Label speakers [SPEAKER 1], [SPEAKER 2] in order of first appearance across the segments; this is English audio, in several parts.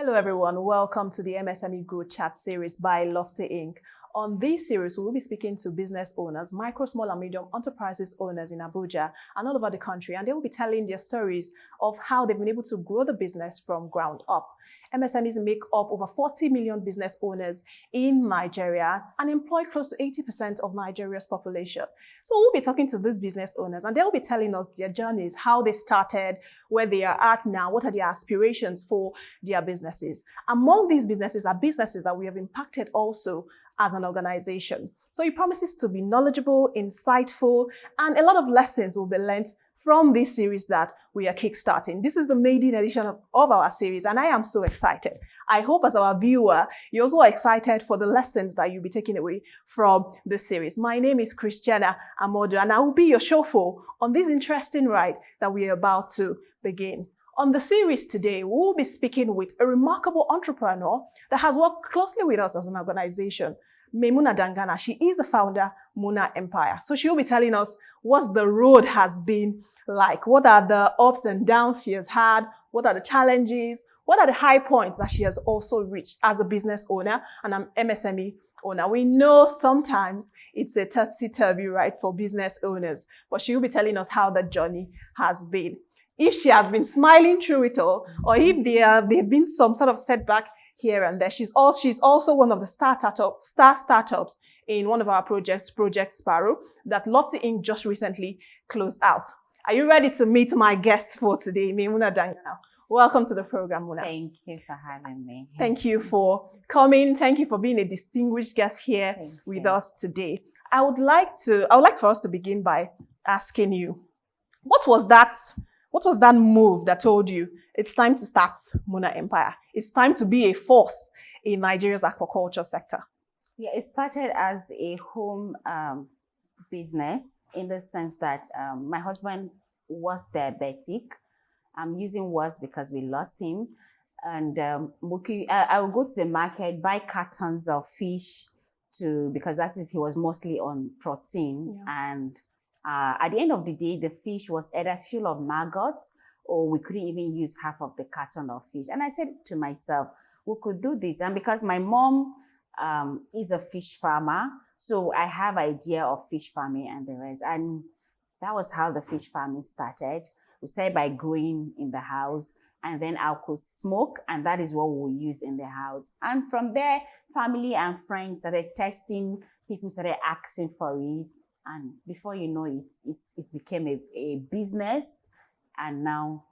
[SPEAKER 1] Hello everyone, welcome to the MSME Growth Chat series by LoftyInc. On this series, we will be speaking to business owners, micro, small and medium enterprises owners in Abuja and all over the country, and they will be telling their stories of how they've been able to grow the business from ground up. MSMEs make up over 40 million business owners in Nigeria and employ close to 80% of Nigeria's population. So we'll be talking to these business owners and they'll be telling us their journeys, how they started, where they are at now, what are their aspirations for their businesses. Among these businesses are businesses that we have impacted also as an organization. So it promises to be knowledgeable, insightful, and a lot of lessons will be learned from this series that we are kickstarting. This is the maiden edition of our series, and I am so excited. I hope as our viewer, you're also excited for the lessons that you'll be taking away from this series. My name is Christiana Amodu, and I will be your chauffeur on this interesting ride that we are about to begin. On the series today, we'll be speaking with a remarkable entrepreneur that has worked closely with us as an organization, Maimuna Dangana. She is the founder, Muna Empire. So she'll be telling us what the road has been like. What are the ups and downs she has had? What are the challenges? What are the high points that she has also reached as a business owner and an MSME owner? We know sometimes it's a topsy-turvy ride for business owners, but she'll be telling us how the journey has been. If she has been smiling through it all, or if there have been some sort of setback here and there. She's also one of the star startups in one of our projects, Project Sparrow, that LoftyInc just recently closed out. Are you ready to meet my guest for today, Maimuna Dangana? Welcome to the program, Muna.
[SPEAKER 2] Thank you for having me.
[SPEAKER 1] Thank you for coming. Thank you for being a distinguished guest here with us today. I would like for us to begin by asking you, what was that move that told you it's time to start Muna Empire? It's time to be a force in Nigeria's aquaculture sector.
[SPEAKER 2] Yeah, it started as a home business in the sense that my husband was diabetic. I'm using was because we lost him. And I would go to the market, buy cartons of fish because he was mostly on protein. Yeah. And at the end of the day, the fish was either full of maggots or we couldn't even use half of the carton of fish. And I said to myself, we could do this. And because my mom is a fish farmer, so I have idea of fish farming and the rest. And that was how the fish farming started. We started by growing in the house, and then I could smoke, and that is what we use in the house. And from there, family and friends started testing, people started asking for it. And before you know it, it became a business, and now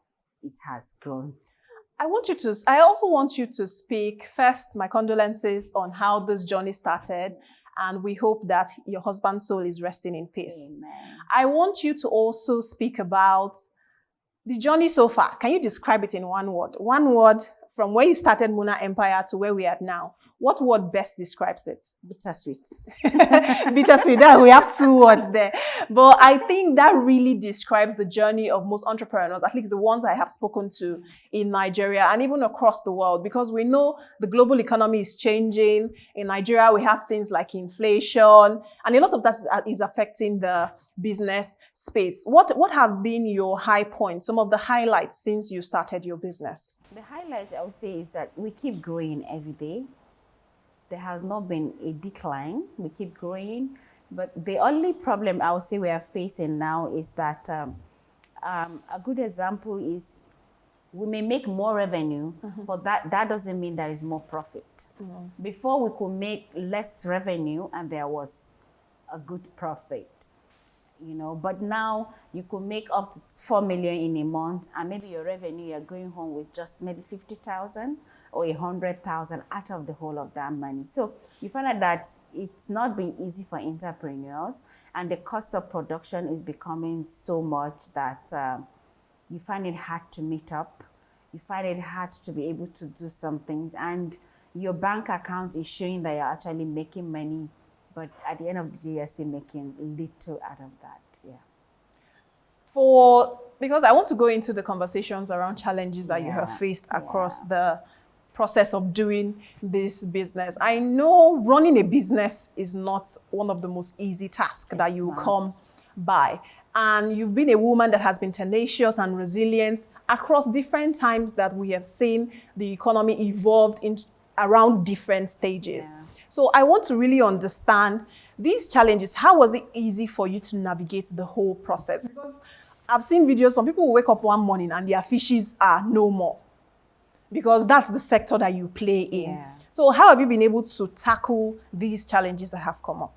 [SPEAKER 2] it has grown.
[SPEAKER 1] I also want you to speak first. My condolences on how this journey started, and we hope that your husband's soul is resting in peace.
[SPEAKER 2] Amen.
[SPEAKER 1] I want you to also speak about the journey so far. Can you describe it in one word? One word from where you started Muna Empire to where we are now. What word best describes it?
[SPEAKER 2] Bittersweet.
[SPEAKER 1] Bittersweet. We have two words there. But I think that really describes the journey of most entrepreneurs, at least the ones I have spoken to in Nigeria and even across the world, because we know the global economy is changing. In Nigeria, we have things like inflation, and a lot of that is affecting the business space. What have been your high points, some of the highlights since you started your business?
[SPEAKER 2] The highlight I would say is that we keep growing every day. There has not been a decline. We keep growing. But the only problem I would say we are facing now is that a good example is we may make more revenue, but that doesn't mean there is more profit. Before we could make less revenue and there was a good profit. But now you could make up to 4 million in a month, and maybe your revenue, you're going home with just maybe 50,000 or 100,000 out of the whole of that money. So you find out that it's not been easy for entrepreneurs, and the cost of production is becoming so much that you find it hard to meet up. You find it hard to be able to do some things, and your bank account is showing that you're actually making money, but at the end of the day, you're still making little out of that. Yeah.
[SPEAKER 1] Because I want to go into the conversations around challenges that you have faced across the process of doing this business. I know running a business is not one of the most easy tasks that you come by. And you've been a woman that has been tenacious and resilient across different times that we have seen the economy evolved in around different stages.
[SPEAKER 2] Yeah.
[SPEAKER 1] So I want to really understand these challenges. How was it easy for you to navigate the whole process? Because I've seen videos, some people will wake up one morning and their fishes are no more, because that's the sector that you play in.
[SPEAKER 2] Yeah.
[SPEAKER 1] So how have you been able to tackle these challenges that have come up?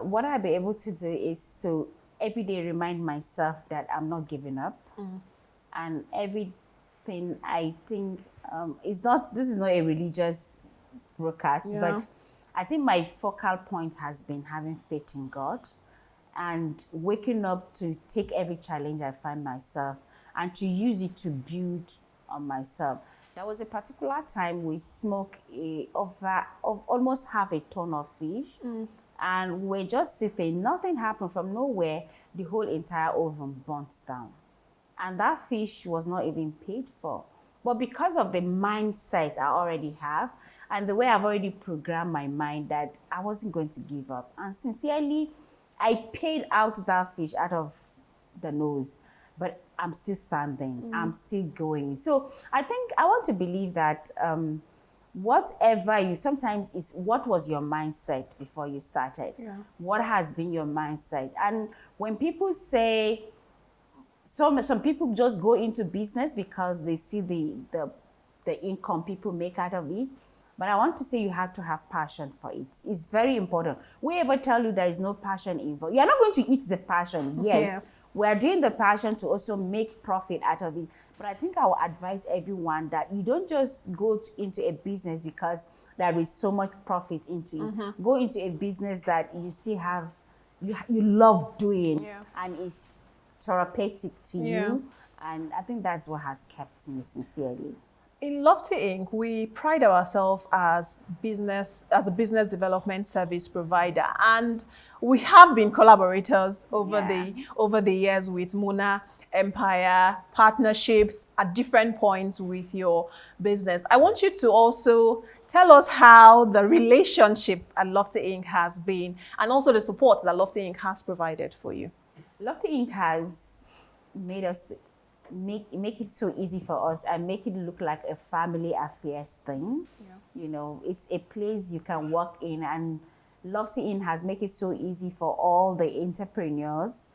[SPEAKER 2] What I'll be able to do is to every day remind myself that I'm not giving up. And everything I think this is not a religious broadcast,
[SPEAKER 1] Yeah.
[SPEAKER 2] but I think my focal point has been having faith in God and waking up to take every challenge I find myself and to use it to build on myself. There was a particular time we smoked almost half a ton of fish, and we're just sitting, nothing happened. From nowhere, the whole entire oven burnt down. And that fish was not even paid for. But because of the mindset I already have, and the way I've already programmed my mind that I wasn't going to give up. And sincerely, I paid out that fish out of the nose, but I'm still standing. I'm still going. So I think I want to believe that whatever you sometimes is what was your mindset before you started.
[SPEAKER 1] Yeah.
[SPEAKER 2] What has been your mindset? And when people say, some people just go into business because they see the income people make out of it. But I want to say you have to have passion for it. It's very important. We ever tell you there is no passion involved, you're not going to eat the passion. Yes, we are doing the passion to also make profit out of it. But I think I will advise everyone that you don't just go into a business because there is so much profit into it. Go into a business that you still have, you love doing, and it's therapeutic to you. And I think that's what has kept me, sincerely.
[SPEAKER 1] In LoftyInc, we pride ourselves as a business development service provider, and we have been collaborators over the years with Muna Empire, partnerships at different points with your business. I want you to also tell us how the relationship at LoftyInc has been, and also the support that LoftyInc has provided for you.
[SPEAKER 2] LoftyInc has made us make it so easy for us and make it look like a family affairs thing. You know, it's a place you can walk in, and LoftyInc has made it so easy for all the entrepreneurs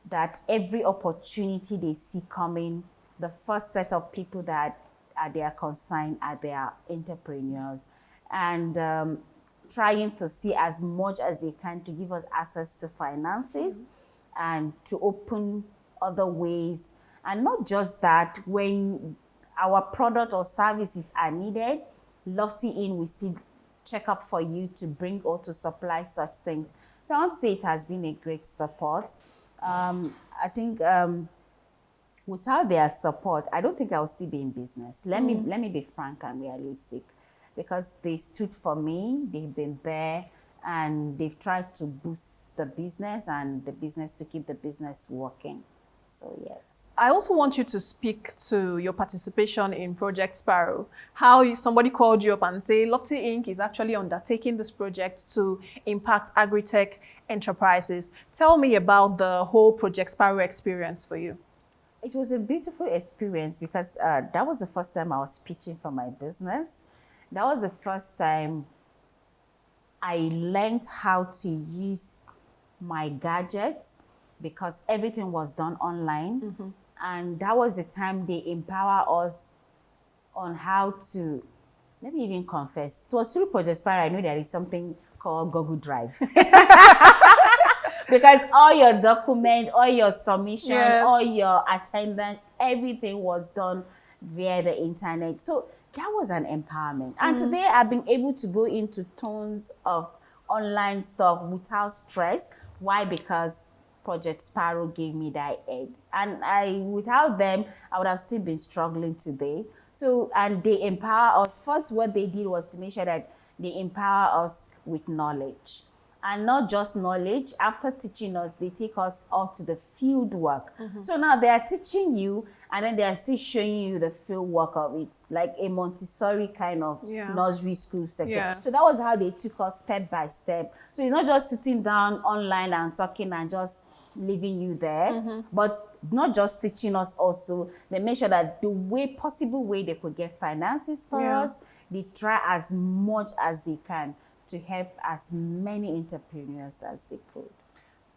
[SPEAKER 2] that every opportunity they see coming, the first set of people that are their concern are their entrepreneurs, and trying to see as much as they can to give us access to finances and to open other ways. And not just that, when our product or services are needed, LoftyInc will still check up for you to bring or to supply such things. So I want to say it has been a great support. I think without their support, I don't think I will still be in business. Let me be frank and realistic, because they stood for me, they've been there, and they've tried to boost the business and the business to keep the business working. So yes.
[SPEAKER 1] I also want you to speak to your participation in Project Sparrow. How somebody called you up and say, LoftyInc is actually undertaking this project to impact agri-tech enterprises. Tell me about the whole Project Sparrow experience for you.
[SPEAKER 2] It was a beautiful experience because that was the first time I was pitching for my business. That was the first time I learned how to use my gadgets, because everything was done online. And that was the time they empower us on how to, let me even confess, it was through Project Sparrow I know there is something called Google Drive. Because all your documents, all your submissions, all your attendance, everything was done via the internet. So that was an empowerment. And today I've been able to go into tons of online stuff without stress. Why? Because Project Sparrow gave me that edge. And without them, I would have still been struggling today. So, and they empower us. First, what they did was to make sure that they empower us with knowledge. And not just knowledge, after teaching us, they take us out to the field work. So now they are teaching you, and then they are still showing you the field work of it, like a Montessori kind of nursery school section. So that was how they took us step by step. So you're not just sitting down online and talking and just leaving you there, but not just teaching us also, they make sure that the possible way they could get finances for us, they try as much as they can to help as many entrepreneurs as they could.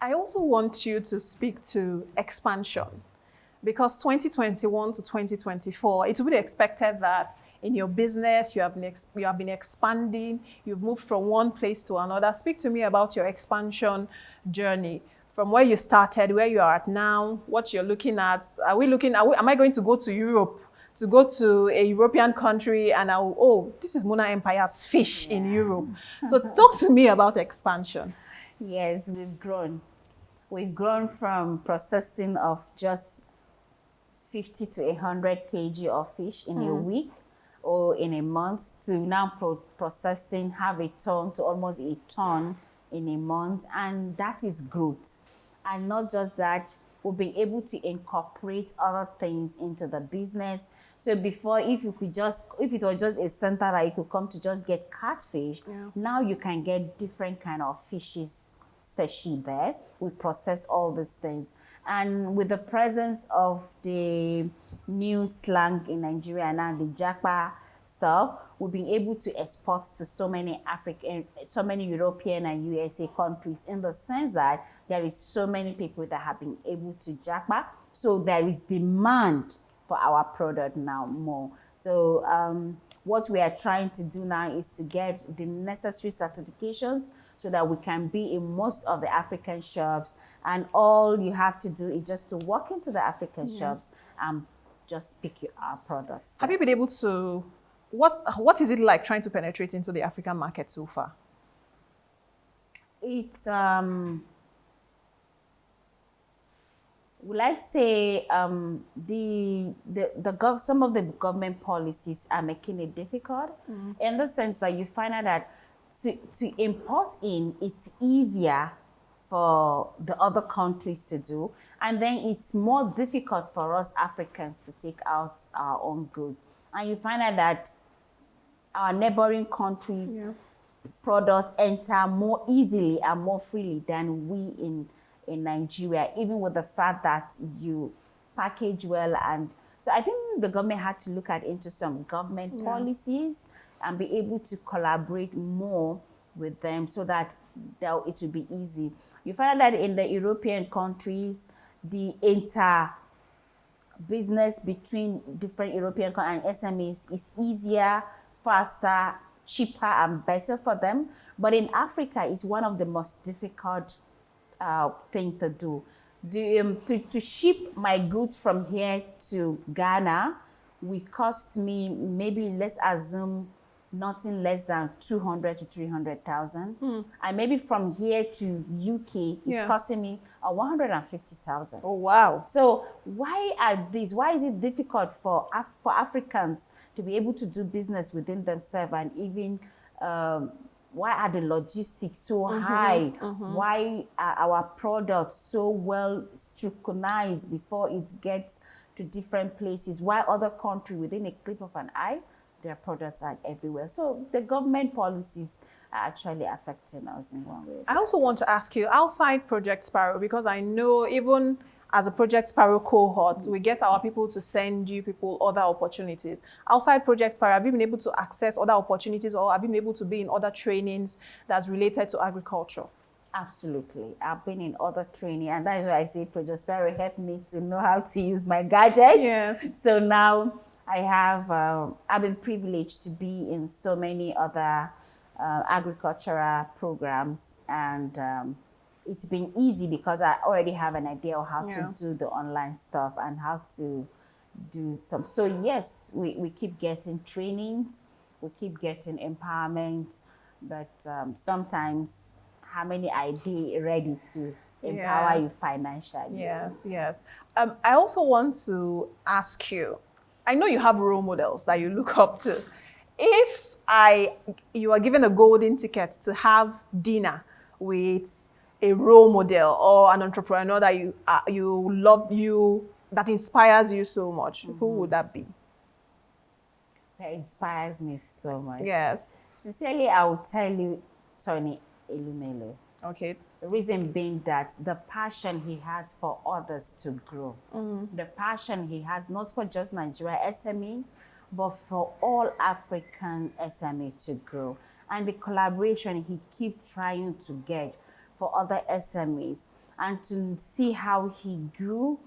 [SPEAKER 1] I also want you to speak to expansion, because 2021 to 2024, it would be expected that in your business, you have been expanding, you've moved from one place to another. Speak to me about your expansion journey, from where you started, where you are at now, what you're looking at. Am I going to go to Europe, to go to a European country, and this is Muna Empire's fish in Europe. So talk to me about expansion.
[SPEAKER 2] Yes, we've grown. We've grown from processing of just 50 to 100 kg of fish in a week or in a month to now processing half a ton to almost a ton in a month. And that is growth. And not just that, we've been able to incorporate other things into the business. So before, if it was just a center that you could come to just get catfish, now you can get different kind of fishes, especially there. We process all these things. And with the presence of the new slang in Nigeria now, the japa stuff, we've been able to export to so many European and USA countries, in the sense that there is so many people that have been able to japa. So there is demand for our product now more. So what we are trying to do now is to get the necessary certifications so that we can be in most of the African shops. And all you have to do is just to walk into the African shops and just pick our products there.
[SPEAKER 1] Have you been able to, what is it like trying to penetrate into the African market so far?
[SPEAKER 2] It's, will I say, some of the government policies are making it difficult, in the sense that you find out that to import in, it's easier for the other countries to do, and then it's more difficult for us Africans to take out our own good. And you find out that our neighboring countries' products enter more easily and more freely than we in Nigeria, even with the fact that you package well. And so I think the government had to look into some government policies and be able to collaborate more with them so that it will be easy. You find that in the European countries, the business between different European and SMEs is easier, faster, cheaper, and better for them. But in Africa, it's one of the most difficult thing to do. To ship my goods from here to Ghana will cost me, maybe let's assume, nothing less than 200 to 300,000. And maybe from here to UK, it's costing me 150,000.
[SPEAKER 1] Oh, wow.
[SPEAKER 2] So why is it difficult for Africans to be able to do business within themselves, and even why are the logistics so high? Why are our products so well scrutinized before it gets to different places? Why other countries, within a click of an eye, their products are everywhere? So the government policies are actually affecting us in one way.
[SPEAKER 1] I also want to ask you, outside Project Sparrow, because I know even as a Project Sparrow cohort, we get our people to send you other opportunities. Outside Project Sparrow, have you been able to access other opportunities, or have you been able to be in other trainings that's related to agriculture?
[SPEAKER 2] Absolutely. I've been in other training, and that is why I say Project Sparrow helped me to know how to use my gadgets.
[SPEAKER 1] Yes.
[SPEAKER 2] So now I've been privileged to be in so many other agricultural programs, and it's been easy because I already have an idea of how to do the online stuff and how to do some. So yes, we keep getting trainings, we keep getting empowerment, but sometimes how many ideas ready to empower you financially?
[SPEAKER 1] Yes, yes. I also want to ask you, I know you have role models that you look up to. If you are given a golden ticket to have dinner with a role model or an entrepreneur that you love, that inspires you so much, who would that be?
[SPEAKER 2] That inspires me so much.
[SPEAKER 1] Yes.
[SPEAKER 2] Sincerely, I will tell you Tony Elumelu.
[SPEAKER 1] Okay.
[SPEAKER 2] The reason being that the passion he has for others to grow, the passion he has not for just Nigeria SME, but for all African SME to grow, and the collaboration he keeps trying to get for other SMEs, and to see how he grew,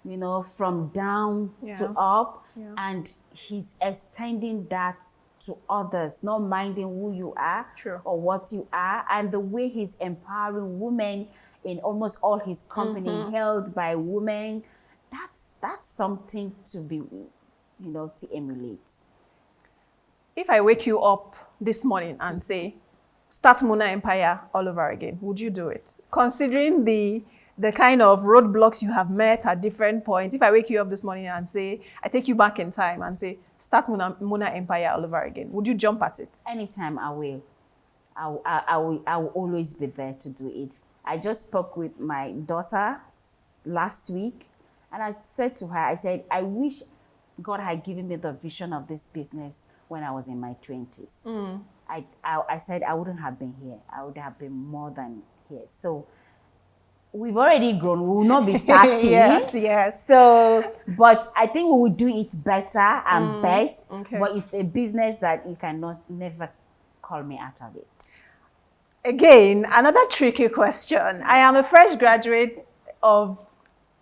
[SPEAKER 2] you know, from down to up, and he's extending that to others, not minding who you are or what you are, and the way he's empowering women in almost all his company held by women. That's something to be, you know, to emulate.
[SPEAKER 1] If I wake you up this morning and say, start Muna Empire all over again, would you do it? Considering the kind of roadblocks you have met at different points, if I wake you up this morning and say, I take you back in time and say, start Muna Empire all over again, would you jump at it?
[SPEAKER 2] Anytime I will. I will always be there to do it. I just spoke with my daughter last week, and I said to her, I said, I wish God had given me the vision of this business when I was in my 20s. I said I wouldn't have been here. I would have been more than here. So we've already grown. We will not be starting.
[SPEAKER 1] Yes.
[SPEAKER 2] So, but I think we will do it better and best. Okay. But it's a business that you cannot never call me out of it.
[SPEAKER 1] Again, another tricky question. I am a fresh graduate of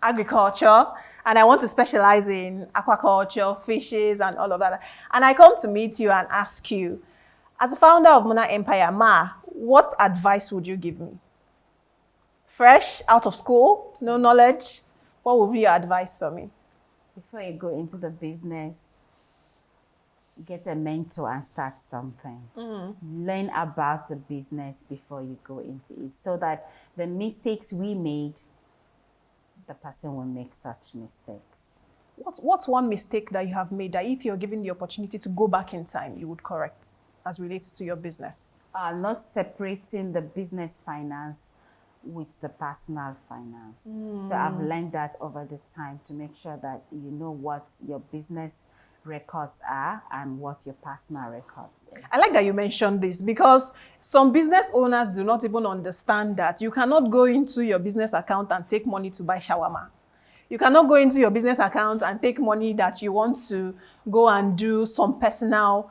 [SPEAKER 1] agriculture, and I want to specialize in aquaculture, fishes, and all of that. And I come to meet you and ask you, as a founder of Muna Empire, Ma, what advice would you give me? Fresh, out of school, no knowledge, what would be your advice for me?
[SPEAKER 2] Before you go into the business, get a mentor and start something. Learn about the business before you go into it, so that the mistakes we made, the person will make such mistakes.
[SPEAKER 1] What's one mistake that you have made that if you're given the opportunity to go back in time, you would correct as relates to your business?
[SPEAKER 2] Not separating the business finance with the personal finance. So I've learned that over the time, to make sure that you know what your business records are and what your personal records are.
[SPEAKER 1] I like that you mentioned this, because some business owners do not even understand that you cannot go into your business account and take money to buy shawarma. You cannot go into your business account and take money that you want to go and do some personal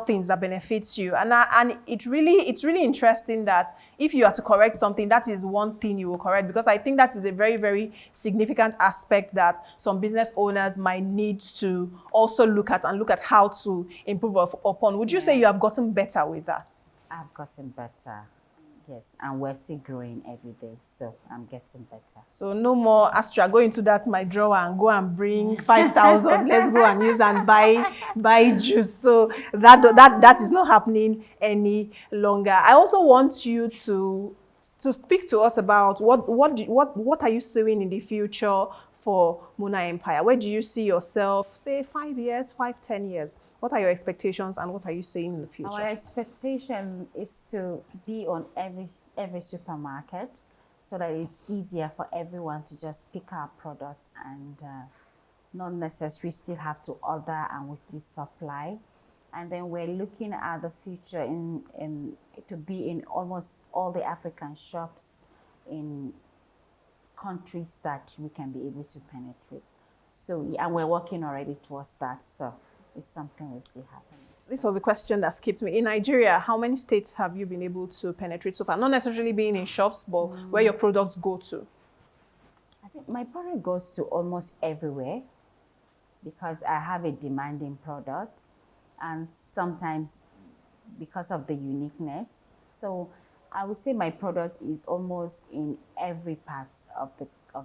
[SPEAKER 1] things that benefits you. And it's really interesting that if you are to correct something, that is one thing you will correct, because I think that is a very, very significant aspect that some business owners might need to also look at, and look at how to improve upon. Would you say you have gotten better with that?
[SPEAKER 2] I've gotten better. Yes, and we're still growing every day, so I'm getting better.
[SPEAKER 1] So no more Astra, go into my drawer and go and bring 5,000. Let's go and use and buy juice. So that is not happening any longer. I also want you to speak to us about what are you seeing in the future for Muna Empire? Where do you see yourself, say 5 years, 10 years? What are your expectations, and what are you seeing in the future?
[SPEAKER 2] Our expectation is to be on every supermarket, so that it's easier for everyone to just pick our products and not necessarily still have to order, and we still supply. And then we're looking at the future to be in almost all the African shops in countries that we can be able to penetrate. So, and we're working already towards that. So it's something we'll see happening.
[SPEAKER 1] This was a question that skipped me. In Nigeria, how many states have you been able to penetrate so far? Not necessarily being in shops, but where your products go to.
[SPEAKER 2] I think my product goes to almost everywhere, because I have a demanding product, and sometimes because of the uniqueness. So I would say my product is almost in every part of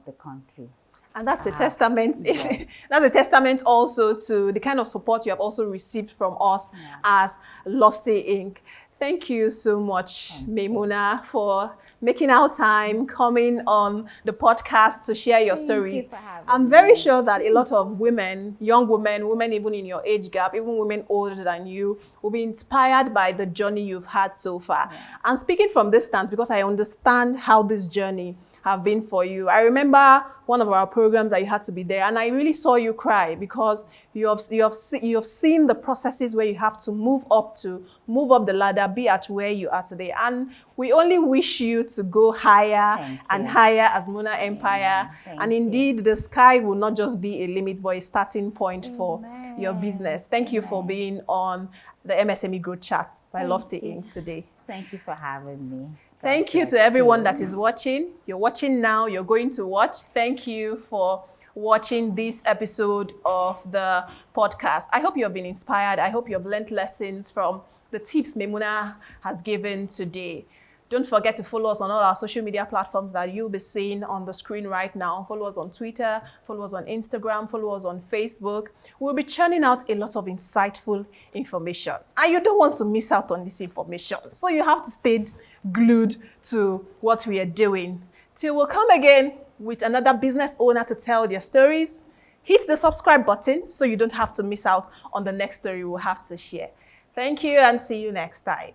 [SPEAKER 2] the country.
[SPEAKER 1] And that's a testament. Yes. That's a testament also to the kind of support you have also received from us as LoftyInc. Thank you so much, Maimuna, for making our time, coming on the podcast to share your stories.
[SPEAKER 2] Thank you for having
[SPEAKER 1] I'm
[SPEAKER 2] me.
[SPEAKER 1] very sure that a lot of women, young women even in your age gap, even women older than you, will be inspired by the journey you've had so far. And speaking from this stance, because I understand how this journey have been for you. I remember one of our programs that you had to be there, and I really saw you cry because you have seen the processes where you have to move up the ladder, be at where you are today. And we only wish you to go higher and higher as Muna Empire. And indeed, the sky will not just be a limit, but a starting point for your business. Thank you for being on the MSME Growth Chat by LoftyInc today.
[SPEAKER 2] Thank you for having me.
[SPEAKER 1] Thank you to everyone that is watching. You're watching now, you're going to watch. Thank you for watching this episode of the podcast. I hope you have been inspired. I hope you have learned lessons from the tips Maimuna has given today. Don't forget to follow us on all our social media platforms that you'll be seeing on the screen right now. Follow us on Twitter, follow us on Instagram, follow us on Facebook. We'll be churning out a lot of insightful information. And you don't want to miss out on this information. So you have to stay glued to what we are doing. Till we'll come again with another business owner to tell their stories. Hit the subscribe button so you don't have to miss out on the next story we'll have to share. Thank you and see you next time.